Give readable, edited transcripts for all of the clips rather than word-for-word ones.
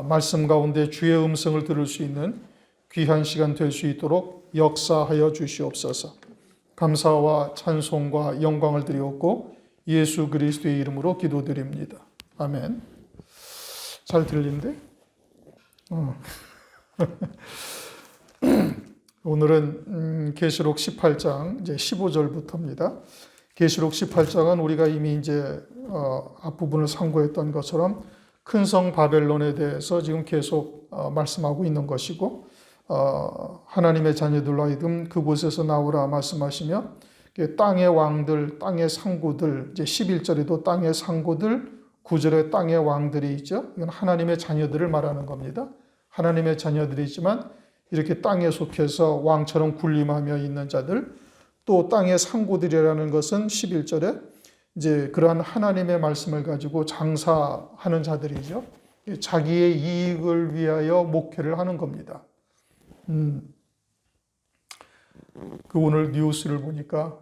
말씀 가운데 주의 음성을 들을 수 있는 귀한 시간 될 수 있도록 역사하여 주시옵소서. 감사와 찬송과 영광을 드리옵고 예수 그리스도의 이름으로 기도드립니다. 아멘. 잘 들리는데? 오늘은 계시록 18장 이제 15절부터입니다. 계시록 18장은 우리가 이미 이제 앞부분을 상고했던 것처럼 큰 성 바벨론에 대해서 지금 계속 말씀하고 있는 것이고, 하나님의 자녀들로 하여금 그곳에서 나오라 말씀하시며, 땅의 왕들, 땅의 상구들, 이제 11절에도 땅의 상구들, 9절에 땅의 왕들이 있죠. 이건 하나님의 자녀들을 말하는 겁니다. 하나님의 자녀들이지만 이렇게 땅에 속해서 왕처럼 군림하며 있는 자들, 또 땅의 상구들이라는 것은 11절에 이제 그러한 하나님의 말씀을 가지고 장사하는 자들이죠. 자기의 이익을 위하여 목회를 하는 겁니다. 그 오늘 뉴스를 보니까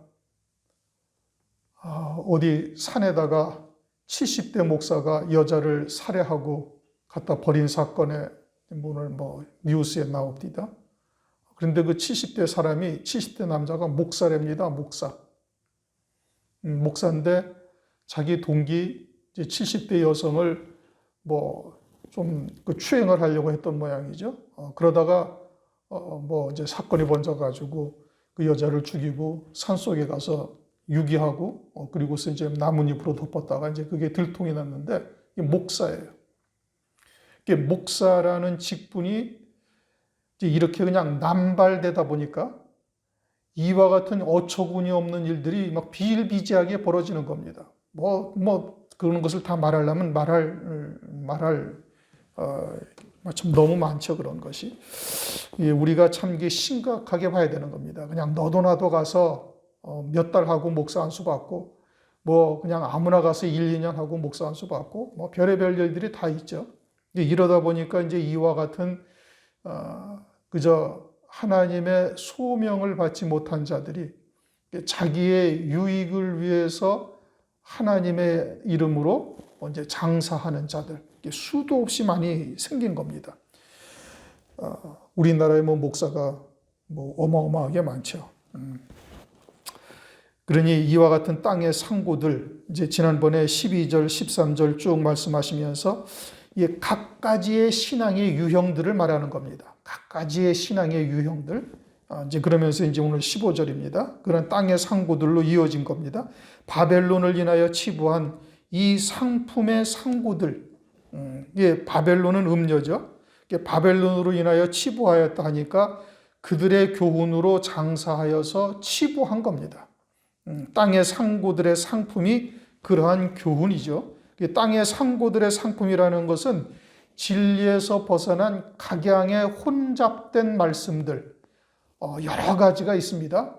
어디 산에다가 70대 목사가 여자를 살해하고 갖다 버린 사건에 오늘 뉴스에 나옵니다. 그런데 그 70대 사람이 70대 남자가 목사랍니다. 목사인데 자기 동기 70대 여성을 좀 추행을 하려고 했던 모양이죠. 그러다가 이제 사건이 번져가지고 그 여자를 죽이고 산속에 가서 유기하고 그리고서 이제 나뭇잎으로 덮었다가 이제 그게 들통이 났는데 이게 목사예요. 이게 목사라는 직분이 이제 이렇게 그냥 남발되다 보니까 이와 같은 어처구니 없는 일들이 막 비일비재하게 벌어지는 겁니다. 그런 것을 다 말하려면 참 너무 많죠, 그런 것이. 우리가 참 이게 심각하게 봐야 되는 겁니다. 그냥 너도 나도 가서 몇 달 하고 목사 안수 받고, 그냥 아무나 가서 1, 2년 하고 목사 안수 받고, 별의별 일들이 다 있죠. 이러다 보니까 이제 이와 같은, 그저 하나님의 소명을 받지 못한 자들이 자기의 유익을 위해서 하나님의 이름으로 이제 장사하는 자들, 수도 없이 많이 생긴 겁니다. 우리나라에 목사가 어마어마하게 많죠. 그러니 이와 같은 땅의 상고들, 이제 지난번에 12절, 13절 쭉 말씀하시면서 각가지의 신앙의 유형들을 말하는 겁니다. 각가지의 신앙의 유형들. 이제 그러면서 이제 오늘 15절입니다. 그런 땅의 상고들로 이어진 겁니다. 바벨론을 인하여 치부한 이 상품의 상고들. 바벨론은 음녀죠. 바벨론으로 인하여 치부하였다 하니까 그들의 교훈으로 장사하여서 치부한 겁니다. 땅의 상고들의 상품이 그러한 교훈이죠. 땅의 상고들의 상품이라는 것은 진리에서 벗어난 각양의 혼잡된 말씀들, 여러 가지가 있습니다.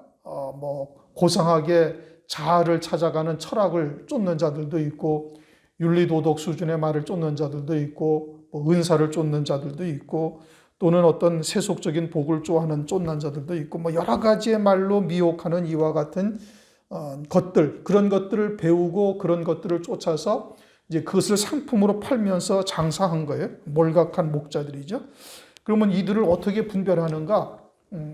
고상하게 자아를 찾아가는 철학을 쫓는 자들도 있고, 윤리도덕 수준의 말을 쫓는 자들도 있고, 은사를 쫓는 자들도 있고, 또는 어떤 세속적인 복을 쫓는 자들도 있고, 여러 가지의 말로 미혹하는 이와 같은 것들, 그런 것들을 배우고 그런 것들을 쫓아서 이제 그것을 상품으로 팔면서 장사한 거예요. 몰각한 목자들이죠. 그러면 이들을 어떻게 분별하는가?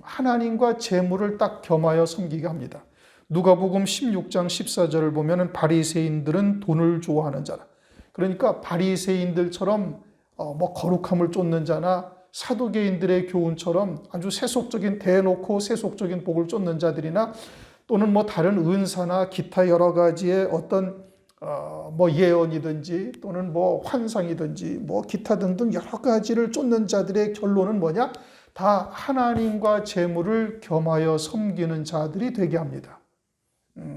하나님과 재물을 딱 겸하여 섬기게 합니다. 누가복음 16장 14절을 보면은 바리새인들은 돈을 좋아하는 자라. 그러니까 바리새인들처럼 거룩함을 쫓는 자나 사두개인들의 교훈처럼 아주 세속적인 대놓고 세속적인 복을 쫓는 자들이나 또는 다른 은사나 기타 여러 가지의 어떤 예언이든지 또는 환상이든지 기타 등등 여러 가지를 쫓는 자들의 결론은 뭐냐? 다 하나님과 재물을 겸하여 섬기는 자들이 되게 합니다.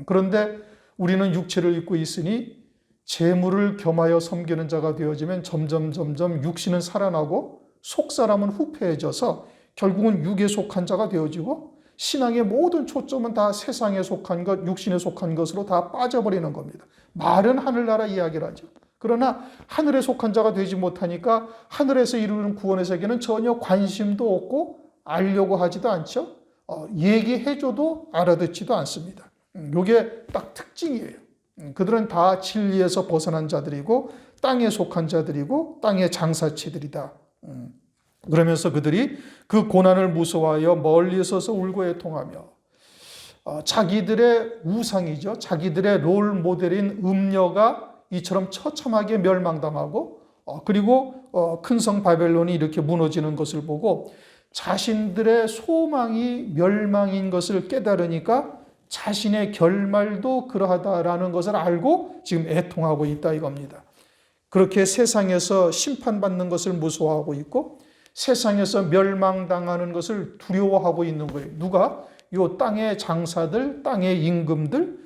그런데 우리는 육체를 입고 있으니 재물을 겸하여 섬기는 자가 되어지면 점점 육신은 살아나고 속사람은 후패해져서 결국은 육에 속한 자가 되어지고 신앙의 모든 초점은 다 세상에 속한 것, 육신에 속한 것으로 다 빠져버리는 겁니다. 말은 하늘나라 이야기를 하죠. 그러나 하늘에 속한 자가 되지 못하니까 하늘에서 이루는 구원의 세계는 전혀 관심도 없고 알려고 하지도 않죠. 얘기해줘도 알아듣지도 않습니다. 이게 딱 특징이에요. 그들은 다 진리에서 벗어난 자들이고 땅에 속한 자들이고 땅의 장사치들이다. 그러면서 그들이 그 고난을 무서워하여 멀리 서서 울고 애통하며 자기들의 우상이죠. 자기들의 롤 모델인 음녀가 이처럼 처참하게 멸망당하고 그리고 큰 성 바벨론이 이렇게 무너지는 것을 보고 자신들의 소망이 멸망인 것을 깨달으니까 자신의 결말도 그러하다라는 것을 알고 지금 애통하고 있다 이겁니다. 그렇게 세상에서 심판받는 것을 무서워하고 있고 세상에서 멸망당하는 것을 두려워하고 있는 거예요. 누가? 요 땅의 장사들, 땅의 임금들,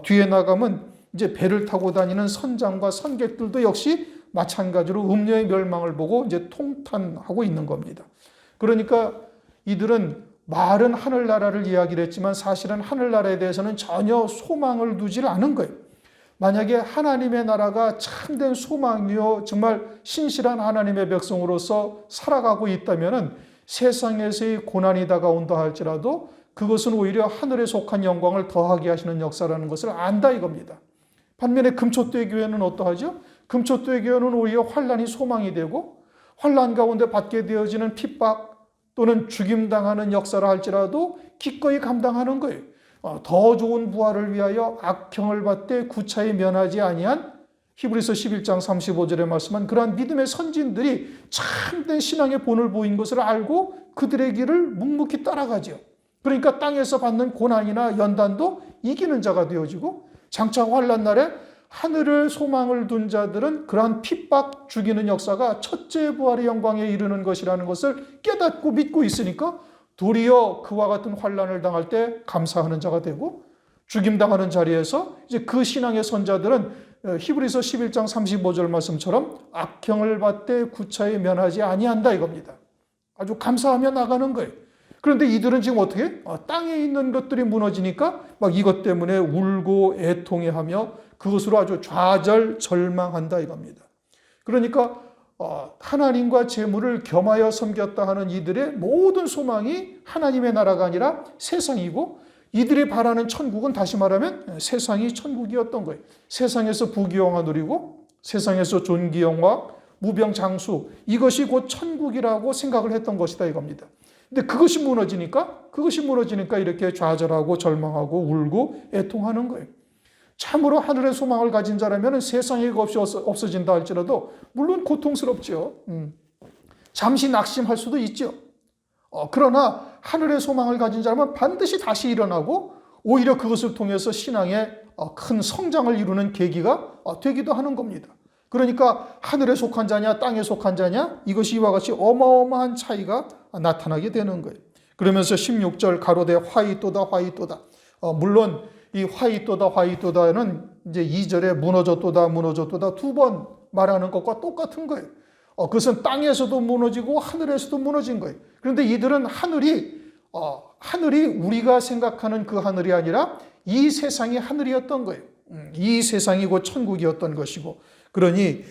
뒤에 나가면 이제 배를 타고 다니는 선장과 선객들도 역시 마찬가지로 음녀의 멸망을 보고 이제 통탄하고 있는 겁니다. 그러니까 이들은 말은 하늘나라를 이야기를 했지만 사실은 하늘나라에 대해서는 전혀 소망을 두질 않은 거예요. 만약에 하나님의 나라가 참된 소망이요 정말 신실한 하나님의 백성으로서 살아가고 있다면 세상에서의 고난이 다가온다 할지라도 그것은 오히려 하늘에 속한 영광을 더하게 하시는 역사라는 것을 안다 이겁니다. 반면에 금초대 교회는 어떠하죠? 금초대 교회는 오히려 환난이 소망이 되고 환난 가운데 받게 되어지는 핍박 또는 죽임당하는 역사라 할지라도 기꺼이 감당하는 거예요. 더 좋은 부활을 위하여 악형을 받되 구차히 면하지 아니한 히브리서 11장 35절에 말씀한 그러한 믿음의 선진들이 참된 신앙의 본을 보인 것을 알고 그들의 길을 묵묵히 따라가죠. 그러니까 땅에서 받는 고난이나 연단도 이기는 자가 되어지고 장차 환난 날에 하늘을 소망을 둔 자들은 그러한 핍박 죽이는 역사가 첫째 부활의 영광에 이르는 것이라는 것을 깨닫고 믿고 있으니까 도리어 그와 같은 환난을 당할 때 감사하는 자가 되고 죽임당하는 자리에서 이제 그 신앙의 선자들은 히브리서 11장 35절 말씀처럼 악형을 받되 구차히 면하지 아니한다 이겁니다. 아주 감사하며 나가는 거예요. 그런데 이들은 지금 어떻게? 땅에 있는 것들이 무너지니까 막 이것 때문에 울고 애통해하며 그것으로 아주 좌절 절망한다 이겁니다. 그러니까 하나님과 재물을 겸하여 섬겼다 하는 이들의 모든 소망이 하나님의 나라가 아니라 세상이고 이들이 바라는 천국은 다시 말하면 세상이 천국이었던 거예요. 세상에서 부귀영화 누리고 세상에서 존귀영화, 무병장수 이것이 곧 천국이라고 생각을 했던 것이다 이겁니다. 근데 그것이 무너지니까 이렇게 좌절하고 절망하고 울고 애통하는 거예요. 참으로 하늘의 소망을 가진 자라면 세상에 없이 없어진다 할지라도 물론 고통스럽죠. 잠시 낙심할 수도 있죠. 그러나 하늘의 소망을 가진 자라면 반드시 다시 일어나고 오히려 그것을 통해서 신앙의 큰 성장을 이루는 계기가 되기도 하는 겁니다. 그러니까 하늘에 속한 자냐 땅에 속한 자냐 이것이 이와 같이 어마어마한 차이가 나타나게 되는 거예요. 그러면서 16절 가로되 화이또다 화이또다. 물론 이 화이또다는 이제 2절에 무너졌도다 두 번 말하는 것과 똑같은 거예요. 그것은 땅에서도 무너지고 하늘에서도 무너진 거예요. 그런데 이들은 하늘이 우리가 생각하는 그 하늘이 아니라 이 세상이 하늘이었던 거예요. 이 세상이 곧 천국이었던 것이고 그러니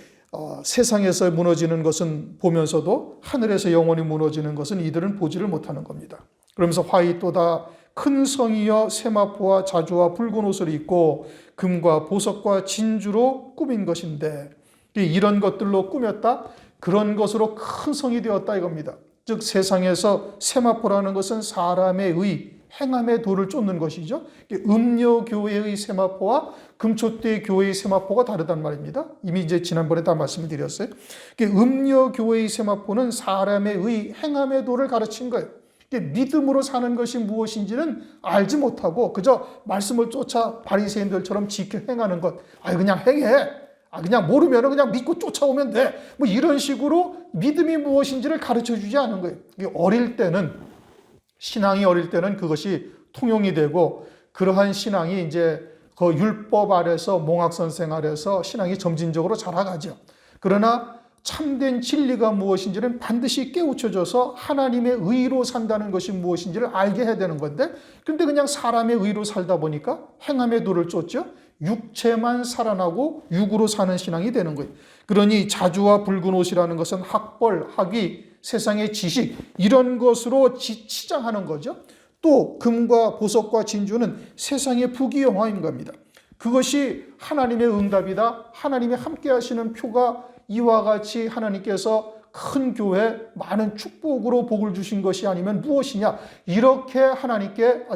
세상에서 무너지는 것은 보면서도 하늘에서 영원히 무너지는 것은 이들은 보지를 못하는 겁니다. 그러면서 화이또다 큰 성이여 세마포와 자주와 붉은 옷을 입고 금과 보석과 진주로 꾸민 것인데 이런 것들로 꾸몄다 그런 것으로 큰 성이 되었다 이겁니다. 즉 세상에서 세마포라는 것은 사람의 행함의 도를 쫓는 것이죠. 음녀교회의 세마포와 금초대 교회의 세마포가 다르단 말입니다. 이미 이제 지난번에 다 말씀을 드렸어요. 음녀교회의 세마포는 사람의 행함의 도를 가르친 거예요. 믿음으로 사는 것이 무엇인지는 알지 못하고 그저 말씀을 쫓아 바리새인들처럼 지켜 행하는 것. 그냥 행해. 그냥 모르면 그냥 믿고 쫓아오면 돼. 뭐 이런 식으로 믿음이 무엇인지를 가르쳐주지 않은 거예요. 신앙이 어릴 때는 그것이 통용이 되고 그러한 신앙이 이제 그 율법 아래서 몽학선생 아래서 신앙이 점진적으로 자라가죠. 그러나 참된 진리가 무엇인지는 반드시 깨우쳐져서 하나님의 의로 산다는 것이 무엇인지를 알게 해야 되는 건데 근데 그냥 사람의 의로 살다 보니까 행함의 도를 쫓죠. 육체만 살아나고 육으로 사는 신앙이 되는 거예요. 그러니 자주와 붉은 옷이라는 것은 학벌, 학위, 세상의 지식 이런 것으로 치장하는 거죠. 또 금과 보석과 진주는 세상의 부귀영화인 겁니다. 그것이 하나님의 응답이다. 하나님이 함께 하시는 표가 이와 같이 하나님께서 큰 교회 많은 축복으로 복을 주신 것이 아니면 무엇이냐. 이렇게 하나님께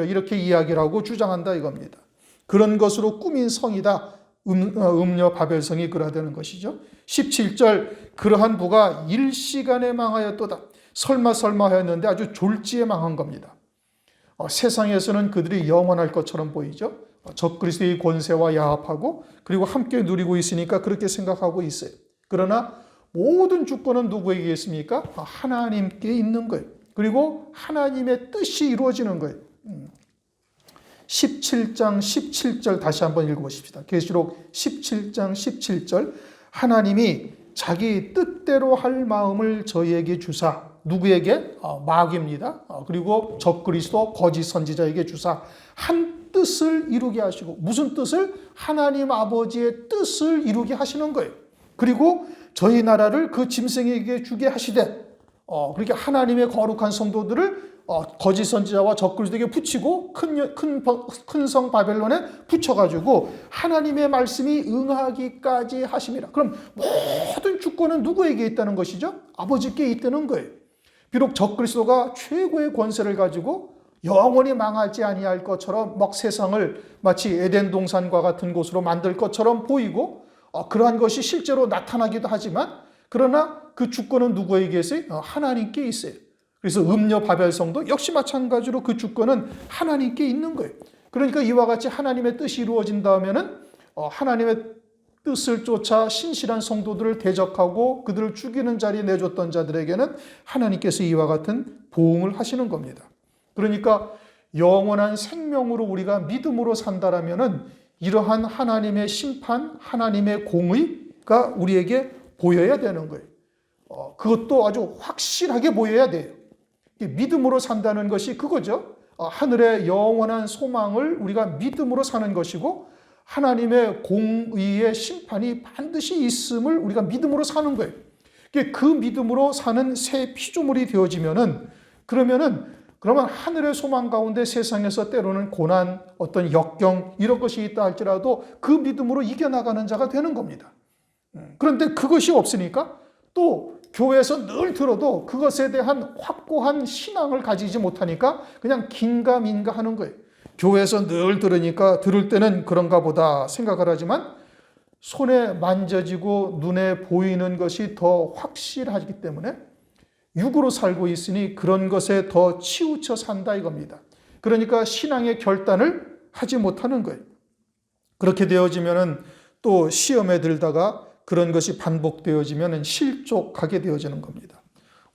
이렇게 이야기를 하고 주장한다 이겁니다. 그런 것으로 꾸민 성이다. 음녀 바벨성이 그러하다는 것이죠. 17절 그러한 부가 일시간에 망하였도다. 설마 하였는데 아주 졸지에 망한 겁니다. 세상에서는 그들이 영원할 것처럼 보이죠. 적그리스도의 권세와 야합하고 그리고 함께 누리고 있으니까 그렇게 생각하고 있어요. 그러나 모든 주권은 누구에게 있습니까? 하나님께 있는 거예요. 그리고 하나님의 뜻이 이루어지는 거예요. 17장 17절 다시 한번 읽어보십시다. 계시록 17장 17절 하나님이 자기 뜻대로 할 마음을 저희에게 주사 누구에게? 마귀입니다. 그리고 적그리스도 거짓 선지자에게 주사 한 뜻을 이루게 하시고 무슨 뜻을? 하나님 아버지의 뜻을 이루게 하시는 거예요. 그리고 저희 나라를 그 짐승에게 주게 하시되 그렇게 하나님의 거룩한 성도들을 거짓 선지자와 적그리스도에게 붙이고 큰 성 바벨론에 붙여가지고 하나님의 말씀이 응하기까지 하심이라. 그럼 모든 주권은 누구에게 있다는 것이죠? 아버지께 있다는 거예요. 비록 적그리스도가 최고의 권세를 가지고 영원히 망하지 아니할 것처럼 막 세상을 마치 에덴 동산과 같은 곳으로 만들 것처럼 보이고 그러한 것이 실제로 나타나기도 하지만 그러나 그 주권은 누구에게 있어요? 하나님께 있어요. 그래서 음녀 바벨성도 역시 마찬가지로 그 주권은 하나님께 있는 거예요. 그러니까 이와 같이 하나님의 뜻이 이루어진다면은 하나님의 뜻을 쫓아 신실한 성도들을 대적하고 그들을 죽이는 자리에 내줬던 자들에게는 하나님께서 이와 같은 보응을 하시는 겁니다. 그러니까 영원한 생명으로 우리가 믿음으로 산다라면은 이러한 하나님의 심판, 하나님의 공의가 우리에게 보여야 되는 거예요. 그것도 아주 확실하게 보여야 돼요. 믿음으로 산다는 것이 그거죠. 하늘의 영원한 소망을 우리가 믿음으로 사는 것이고 하나님의 공의의 심판이 반드시 있음을 우리가 믿음으로 사는 거예요. 그 믿음으로 사는 새 피조물이 되어지면은 그러면 하늘의 소망 가운데 세상에서 때로는 고난, 어떤 역경 이런 것이 있다 할지라도 그 믿음으로 이겨나가는 자가 되는 겁니다. 그런데 그것이 없으니까 또 교회에서 늘 들어도 그것에 대한 확고한 신앙을 가지지 못하니까 그냥 긴가민가 하는 거예요. 교회에서 늘 들으니까 들을 때는 그런가 보다 생각을 하지만 손에 만져지고 눈에 보이는 것이 더 확실하기 때문에 육으로 살고 있으니 그런 것에 더 치우쳐 산다 이겁니다. 그러니까 신앙의 결단을 하지 못하는 거예요. 그렇게 되어지면은 또 시험에 들다가 그런 것이 반복되어지면 실족하게 되어지는 겁니다.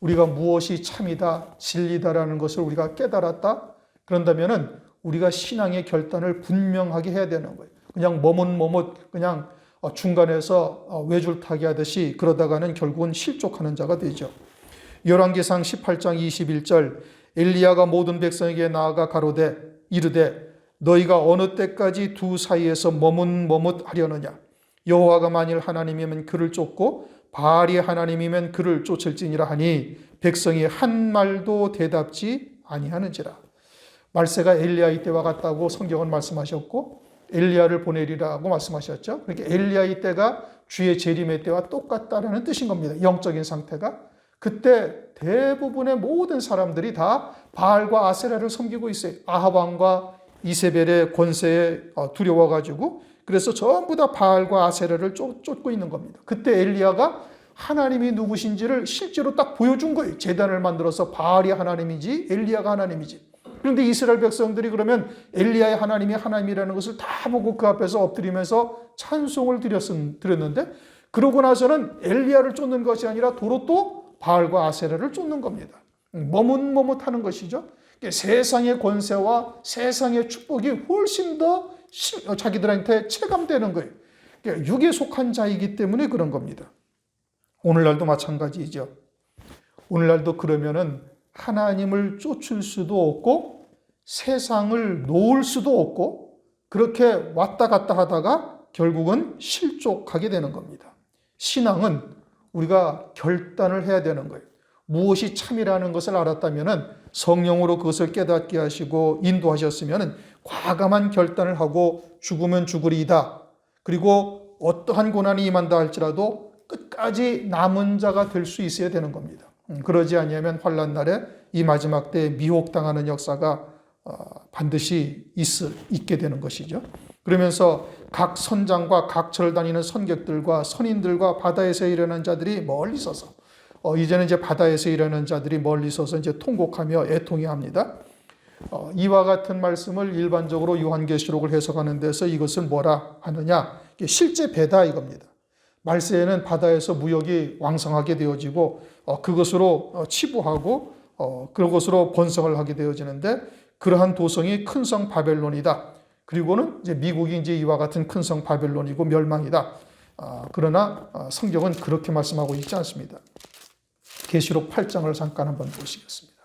우리가 무엇이 참이다, 진리다라는 것을 우리가 깨달았다. 그런다면은 우리가 신앙의 결단을 분명하게 해야 되는 거예요. 그냥 머뭇 그냥 중간에서 외줄타기 하듯이 그러다가는 결국은 실족하는 자가 되죠. 열왕기상 18장 21절 엘리야가 모든 백성에게 나아가 가로되 이르되 너희가 어느 때까지 두 사이에서 머뭇하려느냐. 여호와가 만일 하나님이면 그를 쫓고 바알이 하나님이면 그를 쫓을지니라 하니 백성이 한 말도 대답지 아니하는지라. 말세가 엘리야 이때와 같다고 성경은 말씀하셨고 엘리야를 보내리라고 말씀하셨죠. 그러니까 엘리야 이때가 주의 재림의 때와 똑같다라는 뜻인 겁니다. 영적인 상태가. 그때 대부분의 모든 사람들이 다 바알과 아세라를 섬기고 있어요. 아합 왕과 이세벨의 권세에 두려워가지고 그래서 전부 다 바알과 아세라를 쫓고 있는 겁니다. 그때 엘리야가 하나님이 누구신지를 실제로 딱 보여준 거예요. 제단을 만들어서 바알이 하나님이지 엘리야가 하나님이지. 그런데 이스라엘 백성들이 그러면 엘리야의 하나님이 하나님이라는 것을 다 보고 그 앞에서 엎드리면서 찬송을 드렸는데 그러고 나서는 엘리야를 쫓는 것이 아니라 도로 또 바알과 아세라를 쫓는 겁니다. 머뭇하는 것이죠. 세상의 권세와 세상의 축복이 훨씬 더 자기들한테 체감되는 거예요. 육에 속한 자이기 때문에 그런 겁니다. 오늘날도 마찬가지죠. 오늘날도 그러면은 하나님을 쫓을 수도 없고 세상을 놓을 수도 없고 그렇게 왔다 갔다 하다가 결국은 실족하게 되는 겁니다. 신앙은 우리가 결단을 해야 되는 거예요. 무엇이 참이라는 것을 알았다면 성령으로 그것을 깨닫게 하시고 인도하셨으면 과감한 결단을 하고 죽으면 죽으리이다. 그리고 어떠한 고난이 임한다 할지라도 끝까지 남은 자가 될 수 있어야 되는 겁니다. 그러지 아니하면 환난 날에 이 마지막 때에 미혹당하는 역사가 반드시 있게 되는 것이죠. 그러면서 각 선장과 각 절 다니는 선객들과 선인들과 바다에서 일어난 자들이 멀리 서서 이제는 이제 바다에서 일어난 자들이 멀리 서서 이제 통곡하며 애통해합니다. 이와 같은 말씀을 일반적으로 요한계시록을 해석하는 데서 이것을 뭐라 하느냐? 실제 배다 이겁니다. 말세에는 바다에서 무역이 왕성하게 되어지고 그것으로 치부하고 그것으로 번성을 하게 되어지는데 그러한 도성이 큰 성 바벨론이다. 그리고는 이제 미국이 이제 이와 같은 큰 성 바벨론이고 멸망이다. 그러나 성경은 그렇게 말씀하고 있지 않습니다. 계시록 8장을 잠깐 한번 보시겠습니다.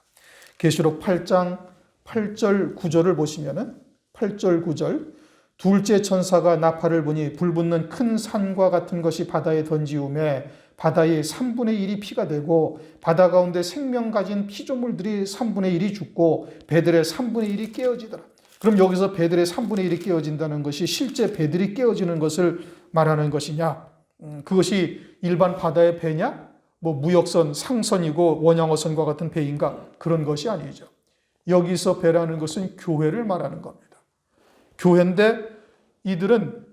계시록 8장 8절 9절을 보시면은 8절 9절 둘째 천사가 나팔을 부니 불붙는 큰 산과 같은 것이 바다에 던지우매 바다의 3분의 1이 피가 되고 바다 가운데 생명 가진 피조물들이 3분의 1이 죽고 배들의 3분의 1이 깨어지더라. 그럼 여기서 배들의 3분의 1이 깨어진다는 것이 실제 배들이 깨어지는 것을 말하는 것이냐? 그것이 일반 바다의 배냐? 뭐 무역선, 상선이고 원양어선과 같은 배인가? 그런 것이 아니죠. 여기서 배라는 것은 교회를 말하는 겁니다. 교회인데 이들은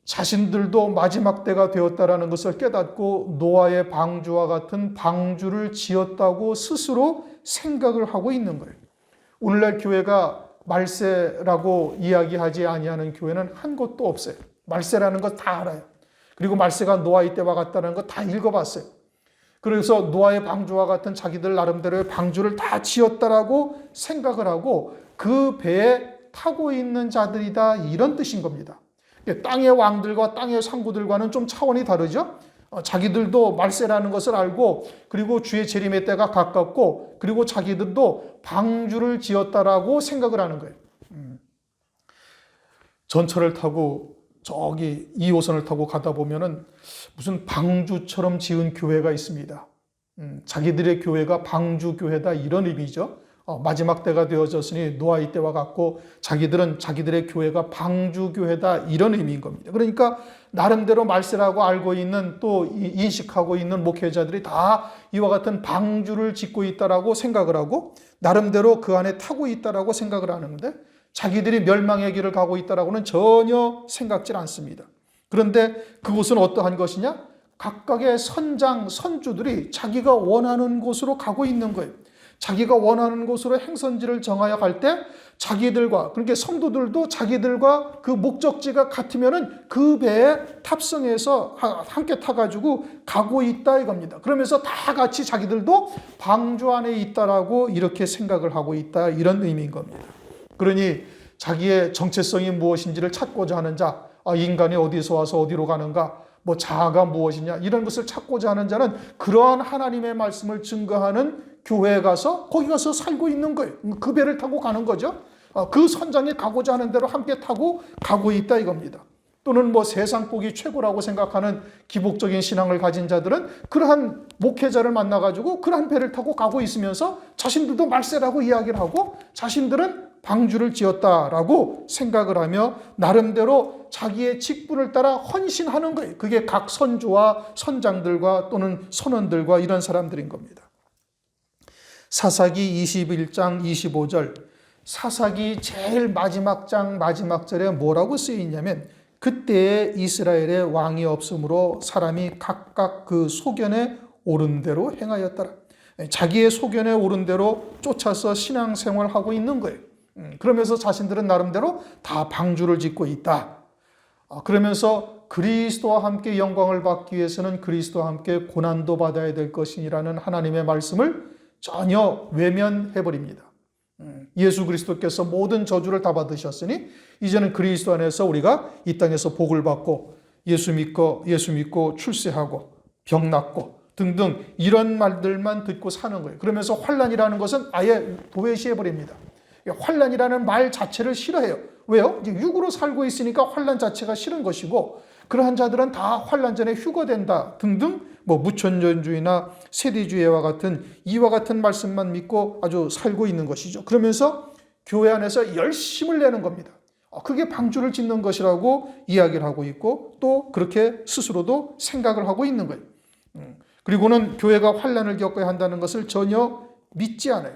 자신들도 마지막 때가 되었다라는 것을 깨닫고 노아의 방주와 같은 방주를 지었다고 스스로 생각을 하고 있는 거예요. 오늘날 교회가 말세라고 이야기하지 아니하는 교회는 한 곳도 없어요. 말세라는 것 다 알아요. 그리고 말세가 노아의 때와 같다는 것 다 읽어봤어요. 그래서 노아의 방주와 같은 자기들 나름대로의 방주를 다 지었다라고 생각을 하고 그 배에 타고 있는 자들이다 이런 뜻인 겁니다. 땅의 왕들과 땅의 상구들과는 좀 차원이 다르죠. 자기들도 말세라는 것을 알고 그리고 주의 재림의 때가 가깝고 그리고 자기들도 방주를 지었다라고 생각을 하는 거예요. 전철을 타고 저기 2호선을 타고 가다 보면은 무슨 방주처럼 지은 교회가 있습니다. 자기들의 교회가 방주교회다 이런 의미죠. 마지막 때가 되어졌으니 노아의 때와 같고 자기들은 자기들의 교회가 방주교회다 이런 의미인 겁니다. 그러니까 나름대로 말세라고 알고 있는 또 인식하고 있는 목회자들이 다 이와 같은 방주를 짓고 있다라고 생각을 하고 나름대로 그 안에 타고 있다라고 생각을 하는데 자기들이 멸망의 길을 가고 있다라고는 전혀 생각질 않습니다. 그런데 그곳은 어떠한 것이냐? 각각의 선장, 선주들이 자기가 원하는 곳으로 가고 있는 거예요. 자기가 원하는 곳으로 행선지를 정하여 갈 때 자기들과 그러니까 성도들도 자기들과 그 목적지가 같으면은 그 배에 탑승해서 함께 타가지고 가고 있다 이겁니다. 그러면서 다 같이 자기들도 방주 안에 있다라고 이렇게 생각을 하고 있다 이런 의미인 겁니다. 그러니 자기의 정체성이 무엇인지를 찾고자 하는 자, 인간이 어디서 와서 어디로 가는가, 뭐 자아가 무엇이냐 이런 것을 찾고자 하는 자는 그러한 하나님의 말씀을 증거하는 교회에 가서 거기 가서 살고 있는 거예요. 그 배를 타고 가는 거죠. 그 선장이 가고자 하는 대로 함께 타고 가고 있다 이겁니다. 또는 뭐 세상 복이 최고라고 생각하는 기복적인 신앙을 가진 자들은 그러한 목회자를 만나가지고 그러한 배를 타고 가고 있으면서 자신들도 말세라고 이야기를 하고 자신들은 방주를 지었다라고 생각을 하며 나름대로 자기의 직분을 따라 헌신하는 거예요. 그게 각 선주와 선장들과 또는 선원들과 이런 사람들인 겁니다. 사사기 21장 25절 사사기 제일 마지막 장 마지막 절에 뭐라고 쓰여있냐면 그때에 이스라엘의 왕이 없으므로 사람이 각각 그 소견에 오른 대로 행하였더라. 자기의 소견에 오른 대로 쫓아서 신앙생활을 하고 있는 거예요. 그러면서 자신들은 나름대로 다 방주를 짓고 있다. 그러면서 그리스도와 함께 영광을 받기 위해서는 그리스도와 함께 고난도 받아야 될 것이라는 하나님의 말씀을 전혀 외면해버립니다. 예수 그리스도께서 모든 저주를 다 받으셨으니 이제는 그리스도 안에서 우리가 이 땅에서 복을 받고 예수 믿고 출세하고 병 낫고 등등 이런 말들만 듣고 사는 거예요. 그러면서 환난이라는 것은 아예 도외시해버립니다. 환난이라는 말 자체를 싫어해요. 왜요? 이제 육으로 살고 있으니까 환난 자체가 싫은 것이고 그러한 자들은 다 환난 전에 휴거된다 등등 뭐 무천년주의나 세대주의와 같은 이와 같은 말씀만 믿고 아주 살고 있는 것이죠. 그러면서 교회 안에서 열심을 내는 겁니다. 그게 방주를 짓는 것이라고 이야기를 하고 있고 또 그렇게 스스로도 생각을 하고 있는 거예요. 그리고는 교회가 환난을 겪어야 한다는 것을 전혀 믿지 않아요.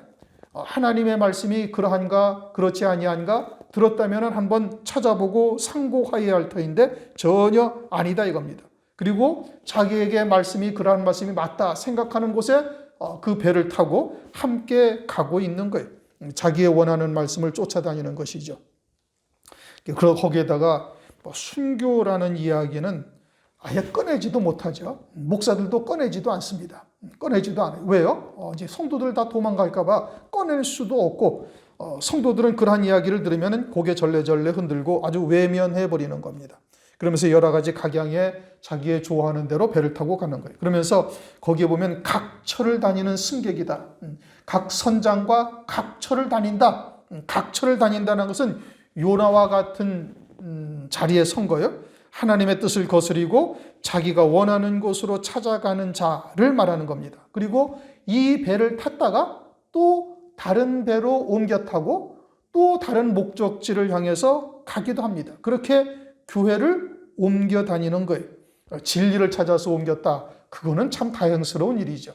하나님의 말씀이 그러한가 그렇지 아니한가 들었다면 한번 찾아보고 상고하여야 할 터인데 전혀 아니다 이겁니다. 그리고 자기에게 말씀이 그러한 말씀이 맞다 생각하는 곳에 그 배를 타고 함께 가고 있는 거예요. 자기의 원하는 말씀을 쫓아다니는 것이죠. 그리고 거기에다가 순교라는 이야기는 아예 꺼내지도 못하죠. 목사들도 꺼내지도 않습니다. 꺼내지도 않아요. 왜요? 이제 성도들 다 도망갈까봐 꺼낼 수도 없고 성도들은 그러한 이야기를 들으면 고개 절레절레 흔들고 아주 외면해버리는 겁니다. 그러면서 여러 가지 각양에 자기의 좋아하는 대로 배를 타고 가는 거예요. 그러면서 거기에 보면 각처를 다니는 승객이다. 각 선장과 각처를 다닌다. 각처를 다닌다는 것은 요나와 같은 자리에 선 거예요. 하나님의 뜻을 거스리고 자기가 원하는 곳으로 찾아가는 자를 말하는 겁니다. 그리고 이 배를 탔다가 또 다른 배로 옮겨 타고 또 다른 목적지를 향해서 가기도 합니다. 그렇게 교회를 옮겨 다니는 거예요. 진리를 찾아서 옮겼다. 그거는 참 다행스러운 일이죠.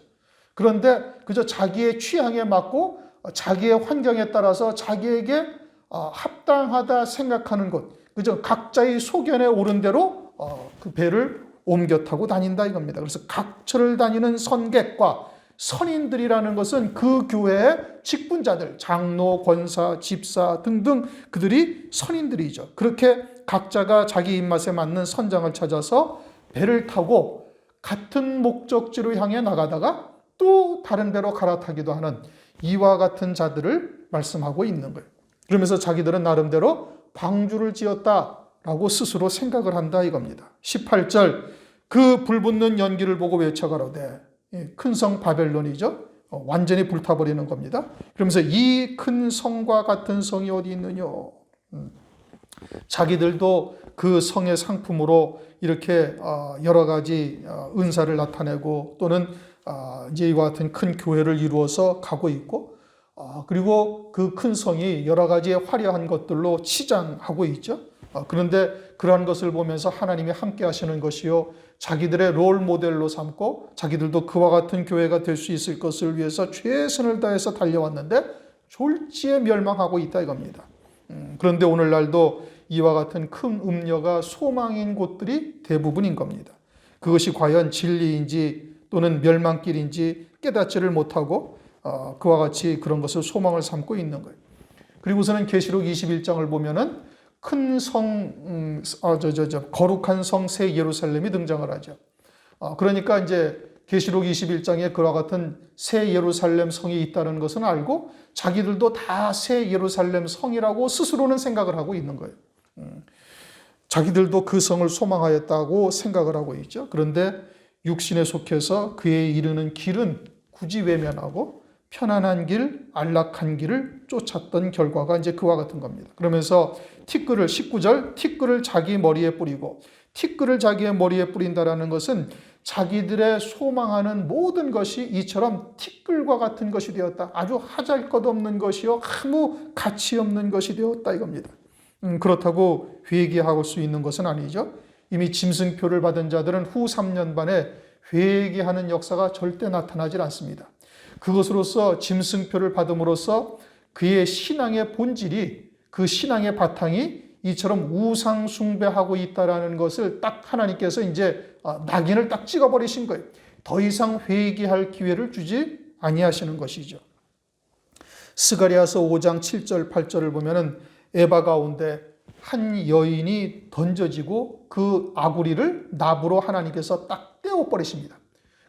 그런데 그저 자기의 취향에 맞고 자기의 환경에 따라서 자기에게 합당하다 생각하는 곳, 그저 각자의 소견에 오른 대로 그 배를 옮겨 타고 다닌다 이겁니다. 그래서 각처를 다니는 선객과 선인들이라는 것은 그 교회의 직분자들, 장로, 권사, 집사 등등 그들이 선인들이죠. 그렇게 각자가 자기 입맛에 맞는 선장을 찾아서 배를 타고 같은 목적지로 향해 나가다가 또 다른 배로 갈아타기도 하는 이와 같은 자들을 말씀하고 있는 거예요. 그러면서 자기들은 나름대로 방주를 지었다라고 스스로 생각을 한다 이겁니다. 18절 그 불붙는 연기를 보고 외쳐가로되 큰 성 바벨론이죠. 완전히 불타버리는 겁니다. 그러면서 이 큰 성과 같은 성이 어디 있느냐. 자기들도 그 성의 상품으로 이렇게 여러 가지 은사를 나타내고 또는 이제 이와 같은 큰 교회를 이루어서 가고 있고 그리고 그 큰 성이 여러 가지 화려한 것들로 치장하고 있죠. 그런데 그러한 것을 보면서 하나님이 함께 하시는 것이요 자기들의 롤 모델로 삼고 자기들도 그와 같은 교회가 될 수 있을 것을 위해서 최선을 다해서 달려왔는데 졸지에 멸망하고 있다 이겁니다. 그런데 오늘날도 이와 같은 큰 음녀가 소망인 곳들이 대부분인 겁니다. 그것이 과연 진리인지 또는 멸망길인지 깨닫지를 못하고 그와 같이 그런 것을 소망을 삼고 있는 거예요. 그리고서는 계시록 21장을 보면은 큰 성, 거룩한 성 새 예루살렘이 등장을 하죠. 그러니까 이제 계시록 21장에 그와 같은 새 예루살렘 성이 있다는 것은 알고 자기들도 다 새 예루살렘 성이라고 스스로는 생각을 하고 있는 거예요. 자기들도 그 성을 소망하였다고 생각을 하고 있죠. 그런데 육신에 속해서 그에 이르는 길은 굳이 외면하고 편안한 길, 안락한 길을 쫓았던 결과가 이제 그와 같은 겁니다. 그러면서 티끌을 19절 티끌을 자기 머리에 뿌리고 티끌을 자기의 머리에 뿌린다라는 것은 자기들의 소망하는 모든 것이 이처럼 티끌과 같은 것이 되었다. 아주 하잘것없는 것이요 아무 가치 없는 것이 되었다 이겁니다. 그렇다고 회개할 수 있는 것은 아니죠. 이미 짐승표를 받은 자들은 후 3년 반에 회개하는 역사가 절대 나타나질 않습니다. 그것으로서 짐승표를 받음으로써 그의 신앙의 본질이 그 신앙의 바탕이 이처럼 우상 숭배하고 있다라는 것을 딱 하나님께서 이제 낙인을 딱 찍어버리신 거예요. 더 이상 회개할 기회를 주지 아니하시는 것이죠. 스가랴서 5장 7절 8절을 보면은 에바 가운데 한 여인이 던져지고 그 아구리를 납으로 하나님께서 딱 떼어버리십니다.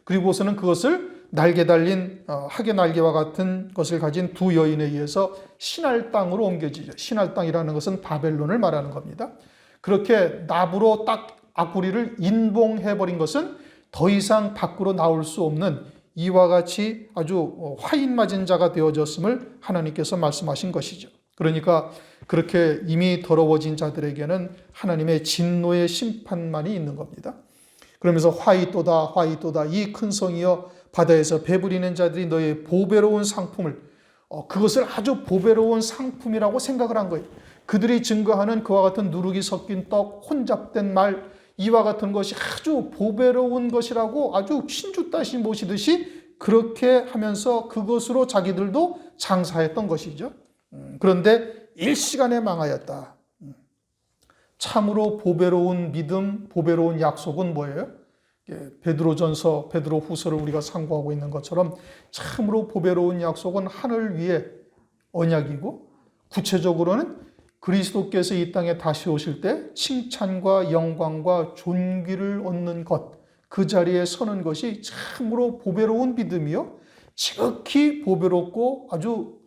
그리고서는 그것을 날개 달린 하계 날개와 같은 것을 가진 두 여인에 의해서 신할 땅으로 옮겨지죠. 신할 땅이라는 것은 바벨론을 말하는 겁니다. 그렇게 납으로 딱 아구리를 인봉해버린 것은 더 이상 밖으로 나올 수 없는 이와 같이 아주 화인 맞은 자가 되어졌음을 하나님께서 말씀하신 것이죠. 그러니까 그렇게 이미 더러워진 자들에게는 하나님의 진노의 심판만이 있는 겁니다. 그러면서 화이또다 화이또다 이 큰 성이여 바다에서 배부리는 자들이 너의 보배로운 상품을 그것을 아주 보배로운 상품이라고 생각을 한 거예요. 그들이 증거하는 그와 같은 누룩이 섞인 떡, 혼잡된 말 이와 같은 것이 아주 보배로운 것이라고 아주 신주 따시 모시듯이 그렇게 하면서 그것으로 자기들도 장사했던 것이죠. 그런데 일시간에 망하였다. 참으로 보배로운 믿음, 보배로운 약속은 뭐예요? 베드로전서, 베드로후서를 우리가 상고하고 있는 것처럼 참으로 보배로운 약속은 하늘 위에 언약이고 구체적으로는 그리스도께서 이 땅에 다시 오실 때 칭찬과 영광과 존귀를 얻는 것, 그 자리에 서는 것이 참으로 보배로운 믿음이요. 지극히 보배롭고 아주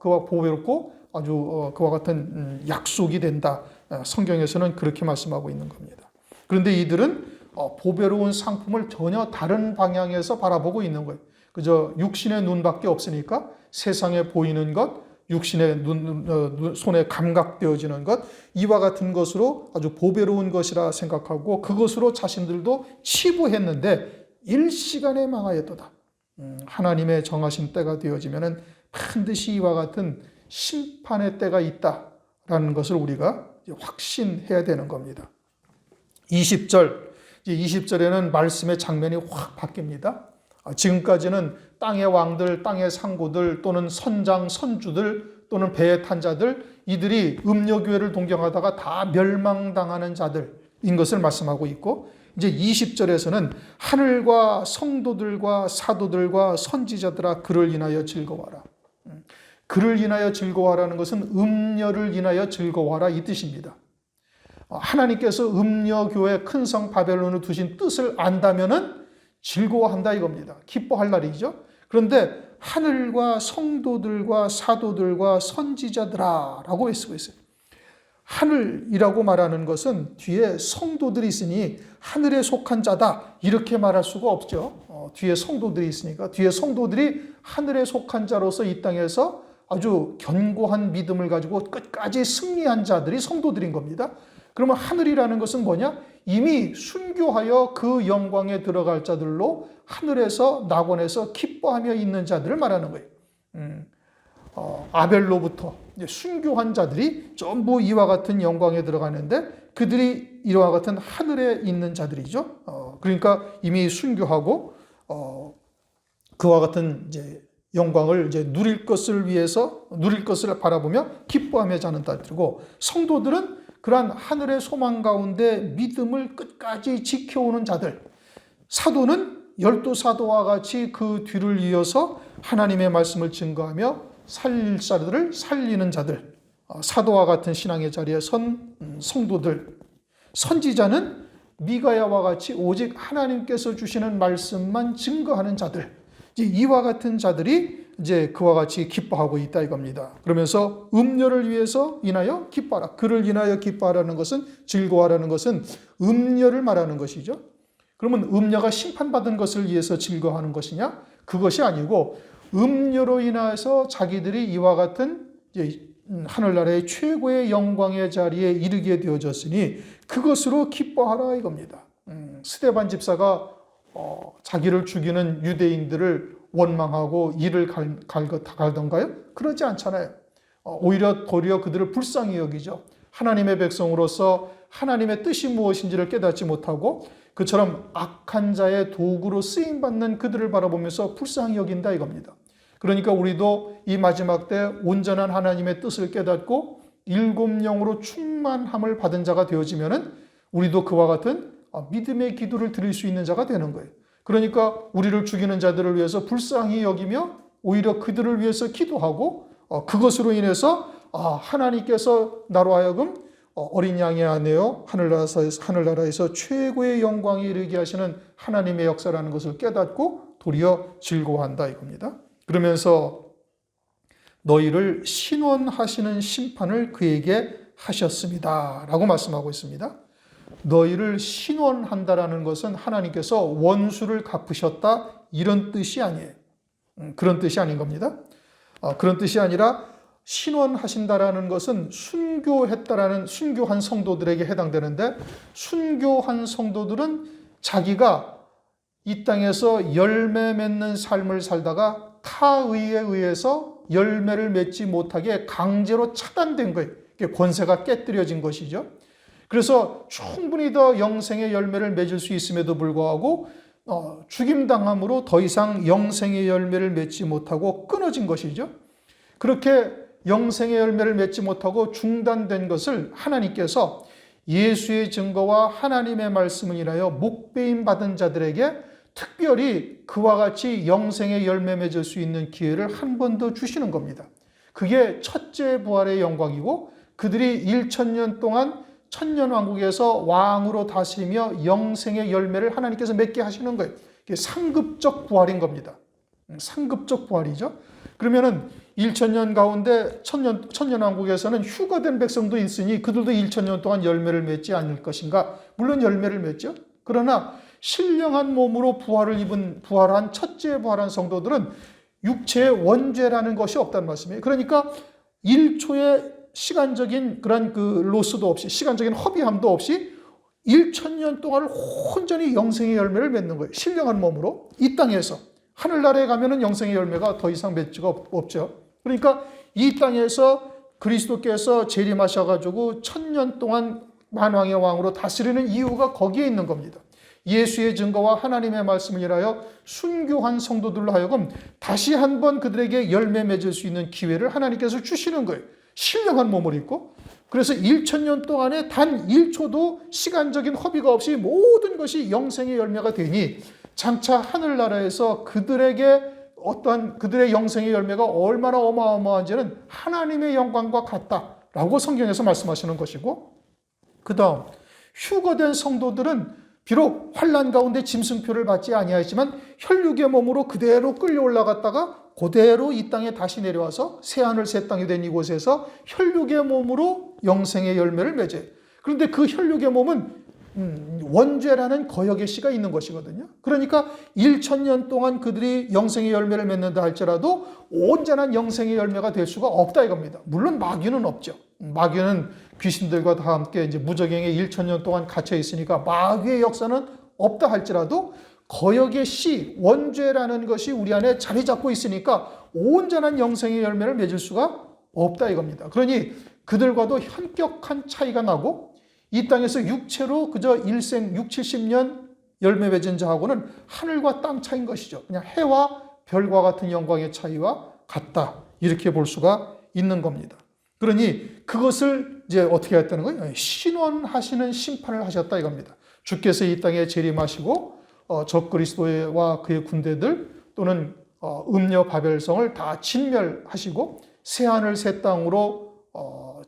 그와 보배롭고 아주 그와 같은 약속이 된다. 성경에서는 그렇게 말씀하고 있는 겁니다. 그런데 이들은 보배로운 상품을 전혀 다른 방향에서 바라보고 있는 거예요. 그저 육신의 눈밖에 없으니까 세상에 보이는 것, 육신의 손에 감각되어지는 것, 이와 같은 것으로 아주 보배로운 것이라 생각하고 그것으로 자신들도 치부했는데 일시간에 망하였도다. 하나님의 정하신 때가 되어지면은 반드시 이와 같은 심판의 때가 있다라는 것을 우리가 확신해야 되는 겁니다. 20절에는 말씀의 장면이 확 바뀝니다. 지금까지는 땅의 왕들, 땅의 상고들 또는 선장, 선주들 또는 배에 탄 자들 이들이 음녀교회를 동경하다가 다 멸망당하는 자들인 것을 말씀하고 있고 이제 20절에서는 하늘과 성도들과 사도들과 선지자들아 그를 인하여 즐거워하라. 그를 인하여 즐거워하라는 것은 음녀를 인하여 즐거워하라 이 뜻입니다. 하나님께서 음녀교회 큰 성 바벨론을 두신 뜻을 안다면은 즐거워한다 이겁니다. 기뻐할 날이죠. 그런데 하늘과 성도들과 사도들과 선지자들아 라고 쓰고 있어요. 하늘이라고 말하는 것은 뒤에 성도들이 있으니 하늘에 속한 자다 이렇게 말할 수가 없죠. 뒤에 성도들이 있으니까 뒤에 성도들이 하늘에 속한 자로서 이 땅에서 아주 견고한 믿음을 가지고 끝까지 승리한 자들이 성도들인 겁니다. 그러면 하늘이라는 것은 뭐냐? 이미 순교하여 그 영광에 들어갈 자들로 하늘에서 낙원에서 기뻐하며 있는 자들을 말하는 거예요. 아벨로부터 순교한 자들이 전부 이와 같은 영광에 들어가는데 그들이 이와 같은 하늘에 있는 자들이죠. 그러니까 이미 순교하고 그와 같은 이제 영광을 이제 누릴 것을 위해서 누릴 것을 바라보며 기뻐하며 자는 자들이고 성도들은 그러한 하늘의 소망 가운데 믿음을 끝까지 지켜오는 자들, 사도는 12사도와 같이 그 뒤를 이어서 하나님의 말씀을 증거하며 살릴 자들을 살리는 자들, 사도와 같은 신앙의 자리에 선 성도들, 선지자는 미가야와 같이 오직 하나님께서 주시는 말씀만 증거하는 자들, 이와 같은 자들이 이제 그와 같이 기뻐하고 있다 이겁니다. 그러면서 음녀를 위해서 인하여 기뻐하라. 그를 인하여 기뻐하라는 것은 즐거워하라는 것은 음녀를 말하는 것이죠. 그러면 음녀가 심판받은 것을 위해서 즐거워하는 것이냐? 그것이 아니고 음녀로 인해서 자기들이 이와 같은 하늘나라의 최고의 영광의 자리에 이르게 되어졌으니 그것으로 기뻐하라 이겁니다. 스데반 집사가 자기를 죽이는 유대인들을 원망하고 이를 갈던가요? 그러지 않잖아요. 오히려 도리어 그들을 불쌍히 여기죠. 하나님의 백성으로서 하나님의 뜻이 무엇인지를 깨닫지 못하고 그처럼 악한 자의 도구로 쓰임받는 그들을 바라보면서 불쌍히 여긴다 이겁니다. 그러니까 우리도 이 마지막 때 온전한 하나님의 뜻을 깨닫고 일곱 영으로 충만함을 받은 자가 되어지면은 우리도 그와 같은 믿음의 기도를 드릴 수 있는 자가 되는 거예요. 그러니까 우리를 죽이는 자들을 위해서 불쌍히 여기며 오히려 그들을 위해서 기도하고 그것으로 인해서 하나님께서 나로 하여금 어린 양의 아내요 하늘나라에서 최고의 영광에 이르게 하시는 하나님의 역사라는 것을 깨닫고 도리어 즐거워한다 이겁니다. 그러면서 너희를 신원하시는 심판을 그에게 하셨습니다 라고 말씀하고 있습니다. 너희를 신원한다라는 것은 하나님께서 원수를 갚으셨다 이런 뜻이 아니에요. 그런 뜻이 아닌 겁니다. 그런 뜻이 아니라 신원하신다라는 것은 순교한 성도들에게 해당되는데, 순교한 성도들은 자기가 이 땅에서 열매 맺는 삶을 살다가 타의에 의해서 열매를 맺지 못하게 강제로 차단된 거예요. 권세가 깨뜨려진 것이죠. 그래서 충분히 더 영생의 열매를 맺을 수 있음에도 불구하고 죽임당함으로 더 이상 영생의 열매를 맺지 못하고 끊어진 것이죠. 그렇게 영생의 열매를 맺지 못하고 중단된 것을 하나님께서 예수의 증거와 하나님의 말씀을 인하여 목배임 받은 자들에게 특별히 그와 같이 영생의 열매 맺을 수 있는 기회를 한 번 더 주시는 겁니다. 그게 첫째 부활의 영광이고, 그들이 1000년 동안 천년왕국에서 왕으로 다스리며 영생의 열매를 하나님께서 맺게 하시는 거예요. 이게 상급적 부활인 겁니다. 상급적 부활이죠. 그러면은 1000년 가운데 천년왕국에서는 휴거된 백성도 있으니 그들도 1000년 동안 열매를 맺지 않을 것인가? 물론 열매를 맺죠. 그러나 신령한 몸으로 부활한 첫째 부활한 성도들은 육체의 원죄라는 것이 없다는 말씀이에요. 그러니까 1초의 시간적인 그런 로스도 없이, 시간적인 허비함도 없이 1000년 동안을 온전히 영생의 열매를 맺는 거예요. 신령한 몸으로 이 땅에서. 하늘나라에 가면은 영생의 열매가 더 이상 맺지가 없죠. 그러니까 이 땅에서 그리스도께서 재림하셔가지고 1000년 동안 만왕의 왕으로 다스리는 이유가 거기에 있는 겁니다. 예수의 증거와 하나님의 말씀을 인하여 순교한 성도들로 하여금 다시 한번 그들에게 열매 맺을 수 있는 기회를 하나님께서 주시는 거예요. 신령한 몸을 입고. 그래서 1000년 동안에 단 1초도 시간적인 허비가 없이 모든 것이 영생의 열매가 되니 장차 하늘나라에서 그들에게 그들의 영생의 열매가 얼마나 어마어마한지는 하나님의 영광과 같다라고 성경에서 말씀하시는 것이고, 그 다음 휴거된 성도들은 비록 환난 가운데 짐승표를 받지 아니하였지만 혈육의 몸으로 그대로 끌려 올라갔다가 그대로 이 땅에 다시 내려와서 새하늘 새 땅이 된 이곳에서 혈육의 몸으로 영생의 열매를 맺어요. 그런데 그 혈육의 몸은 원죄라는 거역의 씨가 있는 것이거든요. 그러니까 1000년 동안 그들이 영생의 열매를 맺는다 할지라도 온전한 영생의 열매가 될 수가 없다 이겁니다. 물론 마귀는 없죠. 마귀는 귀신들과 다 함께 이제 무저갱에 1000년 동안 갇혀 있으니까 마귀의 역사는 없다 할지라도 거역의 씨, 원죄라는 것이 우리 안에 자리 잡고 있으니까 온전한 영생의 열매를 맺을 수가 없다 이겁니다. 그러니 그들과도 현격한 차이가 나고, 이 땅에서 육체로 그저 일생 60-70년 열매 맺은 자하고는 하늘과 땅 차이인 것이죠. 그냥 해와 별과 같은 영광의 차이와 같다. 이렇게 볼 수가 있는 겁니다. 그러니 그것을 이제 어떻게 했다는 거예요? 신원하시는 심판을 하셨다 이겁니다. 주께서 이 땅에 재림하시고 적그리스도와 그의 군대들 또는 음녀 바벨성을 다 진멸하시고 새하늘 새 땅으로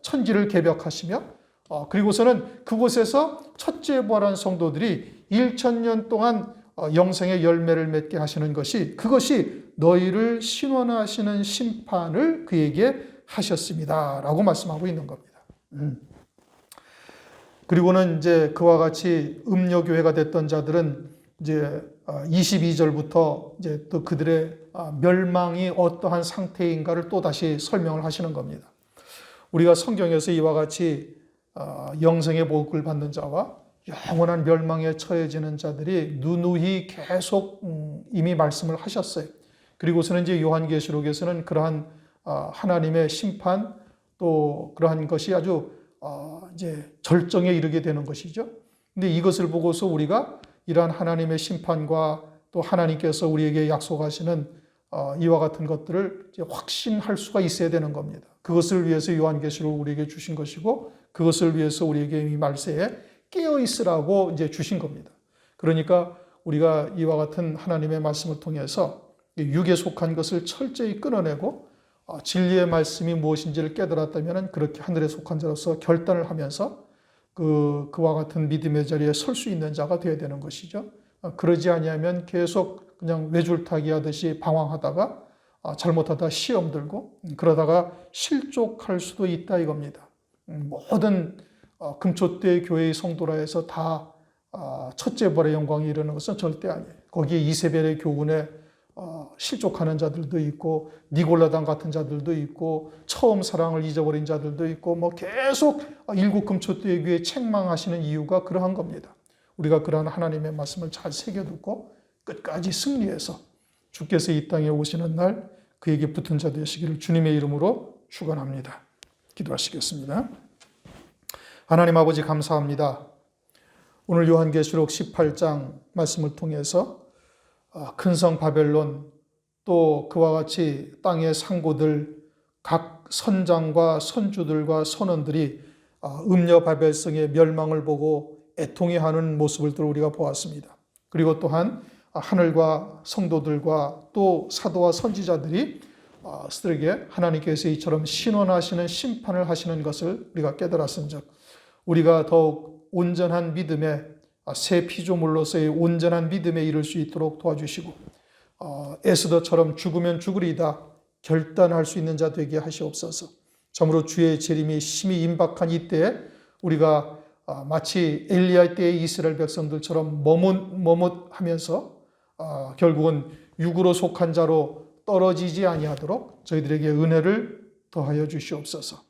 천지를 개벽하시며, 그리고서는 그곳에서 첫째 부활한 성도들이 1000년 동안 영생의 열매를 맺게 하시는 것이, 그것이 너희를 신원하시는 심판을 그에게 하셨습니다 라고 말씀하고 있는 겁니다. 그리고는 이제 그와 같이 음녀교회가 됐던 자들은 이제 22절부터 이제 또 그들의 멸망이 어떠한 상태인가를 또 다시 설명을 하시는 겁니다. 우리가 성경에서 이와 같이 영생의 복을 받는 자와 영원한 멸망에 처해지는 자들이 누누이 계속 이미 말씀을 하셨어요. 그리고서는 이제 요한계시록에서는 그러한 하나님의 심판, 또 그러한 것이 아주 이제 절정에 이르게 되는 것이죠. 근데 이것을 보고서 우리가 이러한 하나님의 심판과 또 하나님께서 우리에게 약속하시는 이와 같은 것들을 이제 확신할 수가 있어야 되는 겁니다. 그것을 위해서 요한계시록을 우리에게 주신 것이고, 그것을 위해서 우리에게 이 말세에 깨어 있으라고 이제 주신 겁니다. 그러니까 우리가 이와 같은 하나님의 말씀을 통해서 육에 속한 것을 철저히 끊어내고 진리의 말씀이 무엇인지를 깨달았다면 그렇게 하늘에 속한 자로서 결단을 하면서 그와 같은 믿음의 자리에 설 수 있는 자가 되어야 되는 것이죠. 그러지 아니하면 계속 그냥 외줄타기 하듯이 방황하다가 잘못하다 시험 들고 그러다가 실족할 수도 있다 이겁니다. 모든 금초대 교회의 성도라 해서 다 첫째 부활의 영광이 이르는 것은 절대 아니에요. 거기에 이세벨의 교훈에 실족하는 자들도 있고 니골라당 같은 자들도 있고 처음 사랑을 잊어버린 자들도 있고 뭐 계속 일국금초대의 위에 책망하시는 이유가 그러한 겁니다. 우리가 그러한 하나님의 말씀을 잘 새겨듣고 끝까지 승리해서 주께서 이 땅에 오시는 날 그에게 붙은 자 되시기를 주님의 이름으로 축원합니다. 기도하시겠습니다. 하나님 아버지 감사합니다. 오늘 요한계시록 18장 말씀을 통해서 큰 성 바벨론 또 그와 같이 땅의 상고들 각 선장과 선주들과 선원들이 음녀 바벨성의 멸망을 보고 애통해하는 모습을 또 우리가 보았습니다. 그리고 또한 하늘과 성도들과 또 사도와 선지자들이 스들에게 하나님께서 이처럼 신원하시는 심판을 하시는 것을 우리가 깨달았은즉 우리가 더욱 온전한 믿음에 새 피조물로서의 온전한 믿음에 이를 수 있도록 도와주시고 에스더처럼 죽으면 죽으리다 결단할 수 있는 자 되게 하시옵소서. 참으로 주의 재림이 심히 임박한 이때에 우리가 마치 엘리야 때의 이스라엘 백성들처럼 머뭇하면서 결국은 육으로 속한 자로 떨어지지 아니하도록 저희들에게 은혜를 더하여 주시옵소서.